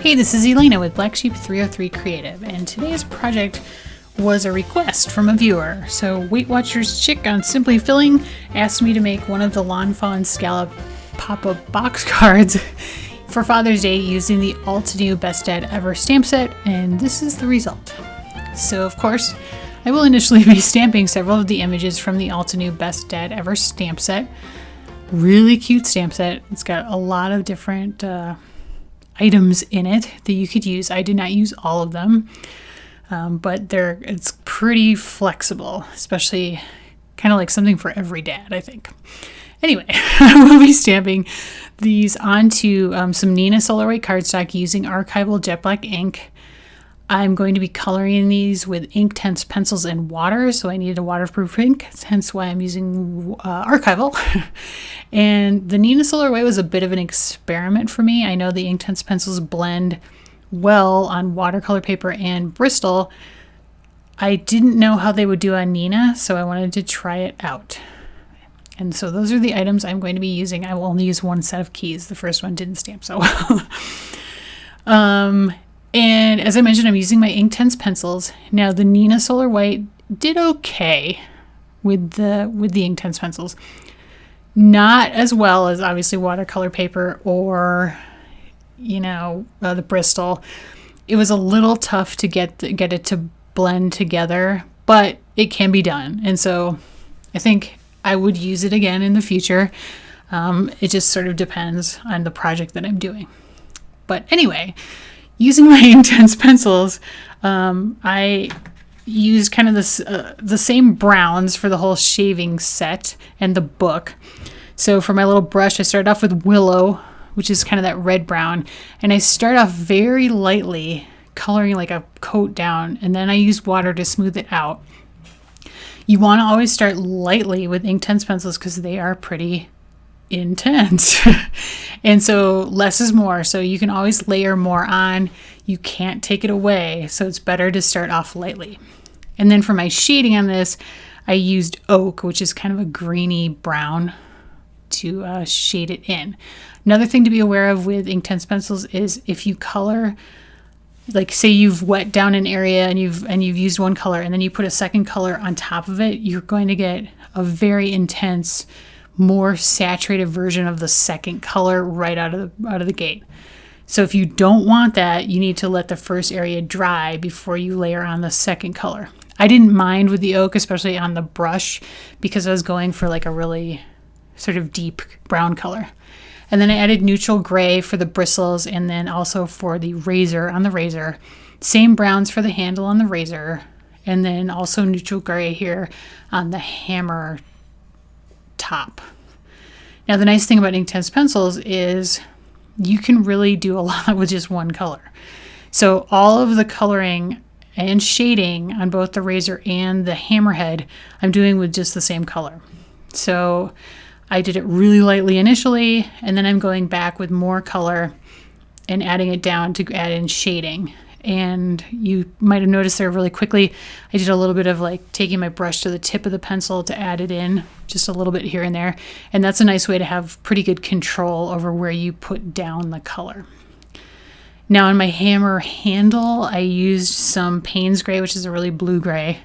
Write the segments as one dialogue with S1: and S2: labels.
S1: Hey, this is Elena with Black Sheep 303 Creative, and today's project was a request from a viewer. So Weight Watchers Chick on Simply Filling asked me to make one of the Lawn Fawn Scallop pop-up box cards for Father's Day using the Altenew Best Dad Ever stamp set, and this is the result. So of course, I will initially be stamping several of the images from the Altenew Best Dad Ever stamp set. Really cute stamp set. It's got a lot of different items in it that you could use. I did not use all of them, but it's pretty flexible, especially kind of like something for every dad, I think. Anyway, I will be stamping these onto some Neenah Solar White cardstock using Archival jet black ink. I'm going to be coloring these with Inktense pencils and water, so I needed a waterproof ink, hence why I'm using Archival. And the Neenah Solar White was a bit of an experiment for me. I know the Inktense pencils blend well on watercolor paper and Bristol. I didn't know how they would do on Neenah, so I wanted to try it out. And so those are the items I'm going to be using. I will only use one set of keys. The first one didn't stamp so well. And as I mentioned, I'm using my Inktense pencils. Now the Neenah Solar White did okay with the Inktense pencils. Not as well as obviously watercolor paper or, the Bristol. It was a little tough to get it to blend together, but it can be done. And so I think I would use it again in the future. It just sort of depends on the project that I'm doing. But anyway, using my Inktense pencils, I used kind of the same browns for the whole shaving set and the book. So for my little brush, I started off with Willow, which is kind of that red brown, and I start off very lightly, coloring like a coat down, and then I use water to smooth it out. You want to always start lightly with Inktense pencils because they are pretty intense. And so less is more, so you can always layer more on. You can't take it away, so it's better to start off lightly. And then for my shading on this, I used Oak, which is kind of a greeny brown, to shade it in. Another thing to be aware of with Inktense pencils is if you color, like say you've wet down an area and you've used one color and then you put a second color on top of it, you're going to get a very intense, more saturated version of the second color right out of the gate. So if you don't want that, you need to let the first area dry before you layer on the second color. I didn't mind with the Oak, especially on the brush, because I was going for like a really sort of deep brown color. And then I added neutral gray for the bristles, and then also for the razor on the razor. Same browns for the handle on the razor, and then also neutral gray here on the hammer top. Now the nice thing about Inktense pencils is you can really do a lot with just one color. So all of the coloring and shading on both the razor and the hammerhead I'm doing with just the same color. So I did it really lightly initially, and then I'm going back with more color and adding it down to add in shading. And you might have noticed there really quickly, I did a little bit of like taking my brush to the tip of the pencil to add it in, just a little bit here and there. And that's a nice way to have pretty good control over where you put down the color. Now on my hammer handle, I used some Payne's Gray, which is a really blue gray.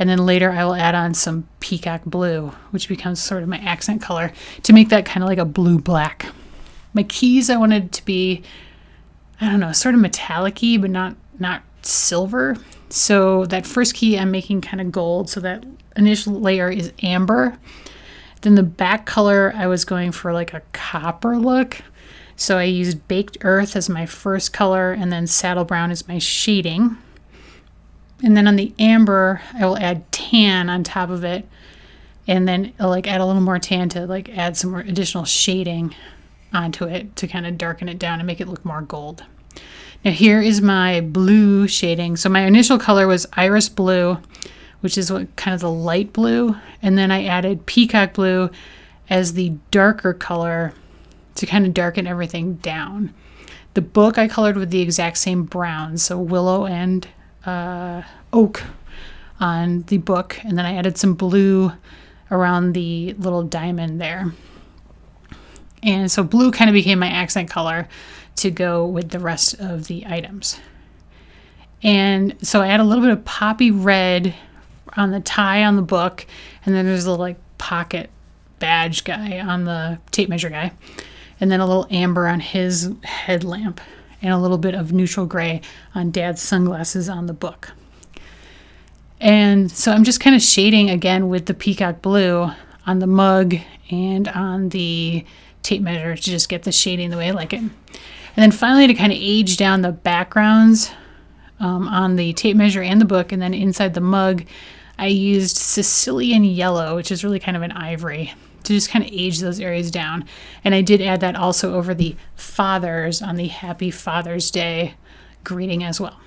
S1: And then later I will add on some Peacock Blue, which becomes sort of my accent color, to make that kind of like a blue-black. My keys I wanted to be, I don't know, sort of metallic-y, but not silver. So that first key I'm making kind of gold, so that initial layer is amber. Then the back color I was going for like a copper look. So I used Baked Earth as my first color, and then Saddle Brown as my shading. And then on the amber, I will add tan on top of it, and then I'll like add a little more tan to like add some more additional shading onto it to kind of darken it down and make it look more gold. Now here is my blue shading. So my initial color was Iris Blue, which is what kind of the light blue, and then I added Peacock Blue as the darker color to kind of darken everything down. The book I colored with the exact same browns, so Willow and Oak on the book, and then I added some blue around the little diamond there. And so blue kind of became my accent color to go with the rest of the items. And so I add a little bit of poppy red on the tie on the book, and then there's a little like pocket badge guy on the tape measure guy, and then a little amber on his headlamp, and a little bit of neutral gray on Dad's sunglasses on the book. And so I'm just kind of shading again with the peacock blue on the mug and on the tape measure to just get the shading the way I like it. And then finally, to kind of age down the backgrounds on the tape measure and the book, and then inside the mug, I used Sicilian yellow, which is really kind of an ivory, to just kind of age those areas down. And I did add that also over the fathers on the Happy Father's Day greeting as well.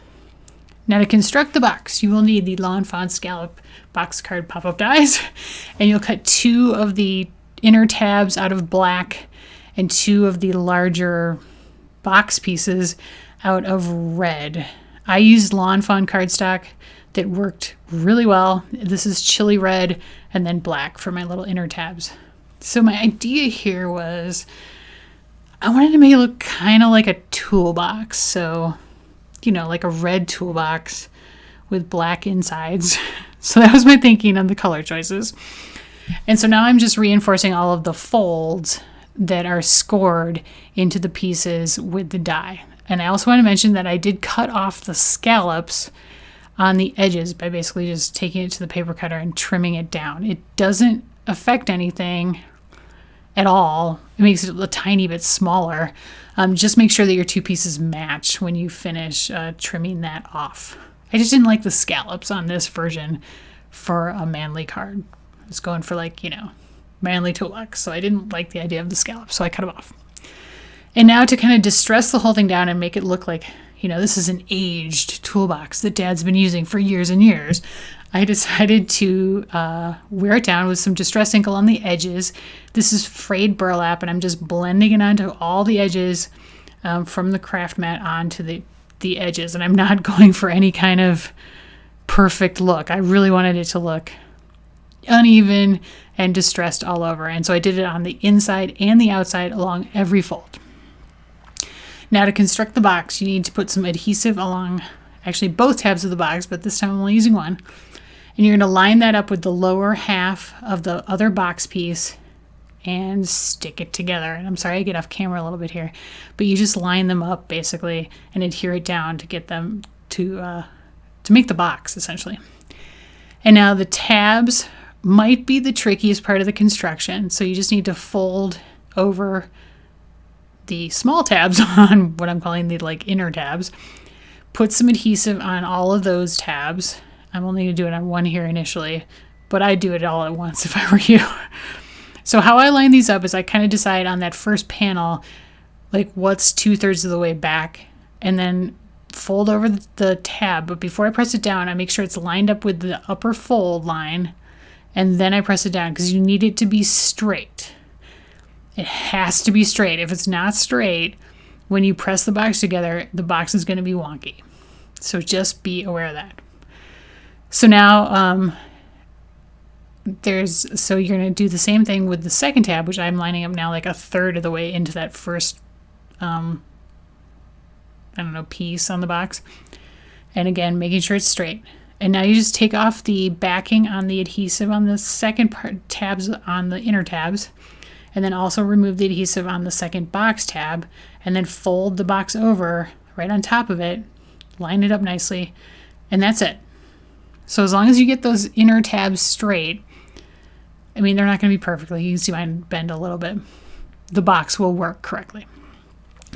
S1: Now, to construct the box, you will need the Lawn Fawn Scallop box card pop-up dies, and you'll cut 2 of the inner tabs out of black and 2 of the larger box pieces out of red. I used Lawn Fawn cardstock that worked really well. This is chili red and then black for my little inner tabs. So my idea here was I wanted to make it look kind of like a toolbox. So, you know, like a red toolbox with black insides. So that was my thinking on the color choices. And so now I'm just reinforcing all of the folds that are scored into the pieces with the die. And I also want to mention that I did cut off the scallops on the edges by basically just taking it to the paper cutter and trimming it down. It doesn't affect anything at all. It makes it a tiny bit smaller. Just make sure that your 2 pieces match when you finish trimming that off. I just didn't like the scallops on this version for a manly card. I was going for like, you know, manly toolbox, so I didn't like the idea of the scallops, so I cut them off. And now to kind of distress the whole thing down and make it look like, you know, this is an aged toolbox that Dad's been using for years and years, I decided to wear it down with some distress ink on the edges. This is frayed burlap, and I'm just blending it onto all the edges from the craft mat onto the edges. And I'm not going for any kind of perfect look. I really wanted it to look uneven and distressed all over. And so I did it on the inside and the outside along every fold. Now, to construct the box, you need to put some adhesive along actually both tabs of the box, but this time I'm only using one. And you're going to line that up with the lower half of the other box piece and stick it together. And I'm sorry I get off camera a little bit here, but you just line them up basically and adhere it down to get them to make the box essentially. And now the tabs might be the trickiest part of the construction. So you just need to fold over the small tabs on what I'm calling the like inner tabs. Put some adhesive on all of those tabs. I'm only going to do it on one here initially, but I'd do it all at once if I were you. So how I line these up is I kind of decide on that first panel, like what's 2/3 of the way back, and then fold over the tab. But before I press it down, I make sure it's lined up with the upper fold line, and then I press it down because you need it to be straight. It has to be straight. If it's not straight, when you press the box together, the box is going to be wonky. So just be aware of that. So now so you're going to do the same thing with the second tab, which I'm lining up now like 1/3 of the way into that first, piece on the box. And again, making sure it's straight. And now you just take off the backing on the adhesive on the second part tabs on the inner tabs, and then also remove the adhesive on the second box tab, and then fold the box over right on top of it, line it up nicely, and that's it. So as long as you get those inner tabs straight, I mean, they're not going to be perfectly. You can see mine bend a little bit. The box will work correctly.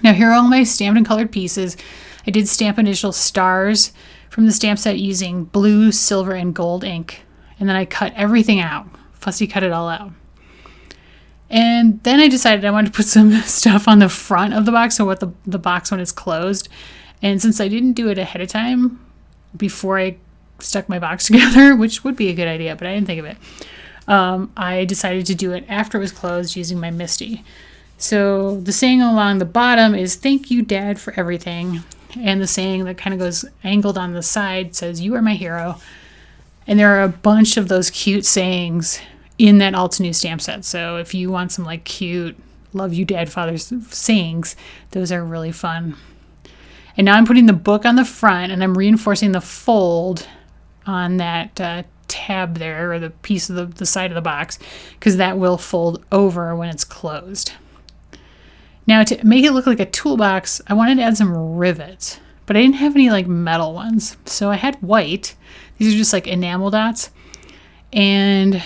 S1: Now here are all my stamped and colored pieces. I did stamp initial stars from the stamp set using blue, silver, and gold ink. And then I cut everything out. Fussy cut it all out. And then I decided I wanted to put some stuff on the front of the box, so what the box when it's closed. And since I didn't do it ahead of time before I stuck my box together, which would be a good idea, but I didn't think of it, I decided to do it after it was closed using my MISTI. So the saying along the bottom is, "Thank you, Dad, for everything." And the saying that kind of goes angled on the side says, "You are my hero." And there are a bunch of those cute sayings in that Altenew stamp set. So if you want some like cute love you dad fathers sayings. Those are really fun. And now I'm putting the book on the front, and I'm reinforcing the fold on that tab there, or the piece of the side of the box, because that will fold over when it's closed. Now, to make it look like a toolbox, I wanted to add some rivets, but I didn't have any like metal ones. So I had white. These are just like enamel dots. And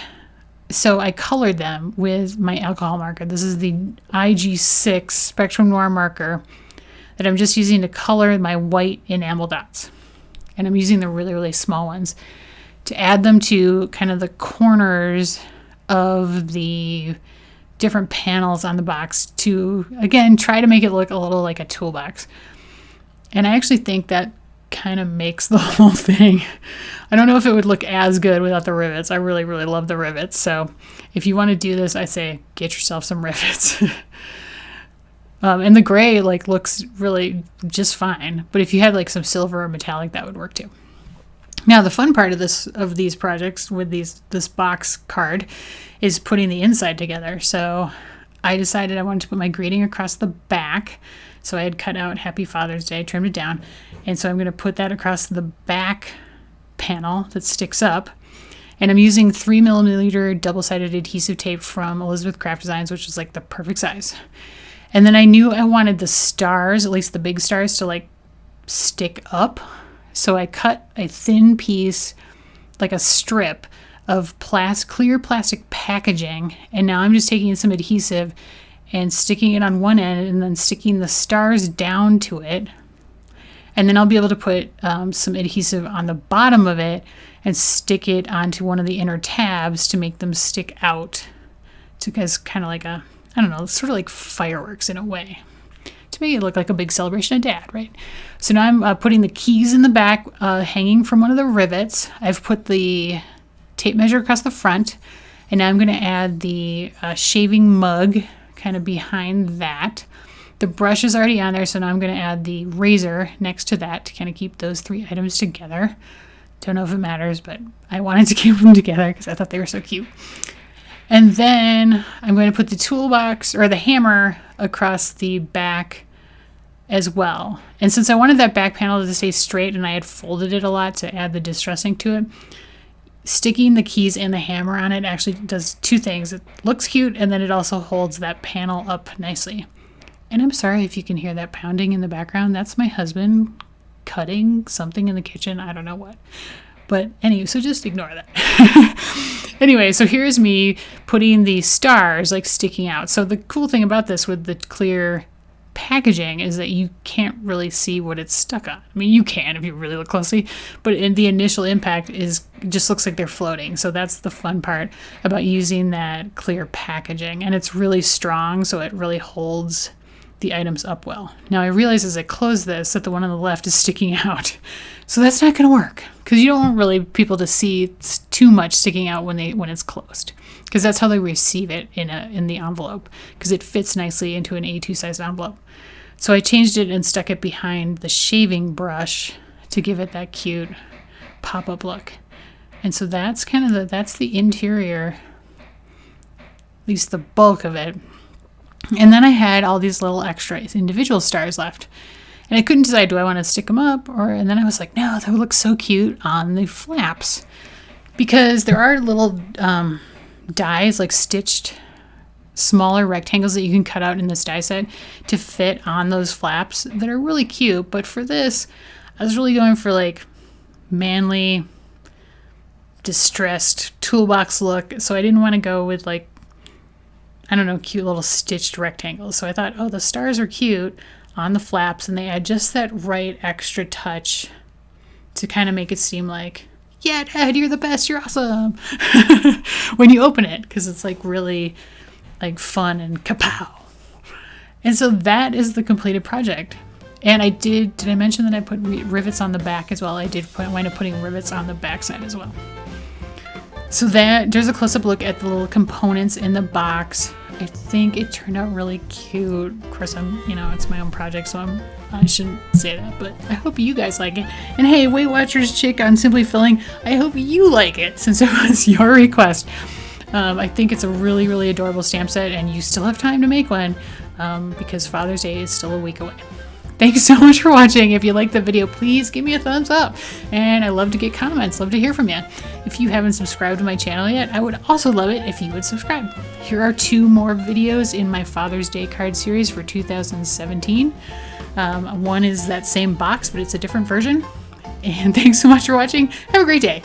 S1: so I colored them with my alcohol marker. This is the IG6 Spectrum Noir marker that I'm just using to color my white enamel dots. And I'm using the really, really small ones to add them to kind of the corners of the different panels on the box to, again, try to make it look a little like a toolbox. And I actually think that kind of makes the whole thing. I don't know if it would look as good without the rivets. I really, really love the rivets. So if you want to do this, I say get yourself some rivets. And the gray like looks really just fine. But if you had like some silver or metallic, that would work too. Now the fun part of these projects with this box card is putting the inside together. So I decided I wanted to put my greeting across the back. So I had cut out Happy Father's Day, trimmed it down. And so I'm going to put that across the back panel that sticks up. And I'm using 3mm double-sided adhesive tape from Elizabeth Craft Designs, which is like the perfect size. And then I knew I wanted the stars, at least the big stars, to like stick up. So I cut a thin piece, like a strip of clear plastic packaging. And now I'm just taking some adhesive and sticking it on one end and then sticking the stars down to it. And then I'll be able to put some adhesive on the bottom of it and stick it onto one of the inner tabs to make them stick out to kind of like a, I don't know, sort of like fireworks in a way, to make it look like a big celebration of dad, right? So now I'm putting the keys in the back, hanging from one of the rivets. I've put the tape measure across the front, and now I'm going to add the shaving mug kind of behind that. The brush is already on there, so now I'm going to add the razor next to that to kind of keep those three items together. Don't know if it matters, but I wanted to keep them together because I thought they were so cute. And then I'm going to put the toolbox or the hammer across the back as well. And since I wanted that back panel to stay straight and I had folded it a lot to add the distressing to it, sticking the keys and the hammer on it actually does two things. It looks cute, and then it also holds that panel up nicely. And I'm sorry if you can hear that pounding in the background. That's my husband cutting something in the kitchen. I don't know what. But anyway, so just ignore that. Anyway, so here's me putting the stars like sticking out. So the cool thing about this with the clear packaging is that you can't really see what it's stuck on. I mean, you can if you really look closely, but in the initial impact just looks like they're floating. So that's the fun part about using that clear packaging. And it's really strong, so it really holds the items up well. Now I realize as I close this that the one on the left is sticking out. So that's not going to work because you don't want really people to see too much sticking out when it's closed, because that's how they receive it in the envelope, because it fits nicely into an A2 sized envelope. So I changed it and stuck it behind the shaving brush to give it that cute pop-up look. And so that's kind of that's the interior, at least the bulk of it. And then I had all these little extra individual stars left. And I couldn't decide, do I want to stick them up? And then I was like, no, that would look so cute on the flaps. Because there are little dies, like stitched smaller rectangles that you can cut out in this die set to fit on those flaps that are really cute. But for this, I was really going for like manly, distressed toolbox look. So I didn't want to go with like, I don't know, cute little stitched rectangles. So I thought, oh, the stars are cute on the flaps, and they add just that right extra touch to kind of make it seem like, yeah, Dad, you're the best, you're awesome when you open it, because it's like really like fun and kapow. And so that is the completed project. And I did I mention that I put rivets on the back as well? I did wind up putting rivets on the back side as well. So there's a close-up look at the little components in the box. I think it turned out really cute. Of course, it's my own project, so I shouldn't say that, but I hope you guys like it. And hey, Weight Watchers chick on Simply Filling, I hope you like it since it was your request. I think it's a really, really adorable stamp set, and you still have time to make one because Father's Day is still a week away. Thanks so much for watching. If you liked the video, please give me a thumbs up. And I love to get comments, love to hear from you. If you haven't subscribed to my channel yet, I would also love it if you would subscribe. Here are 2 more videos in my Father's Day card series for 2017. One is that same box, but it's a different version. And thanks so much for watching. Have a great day.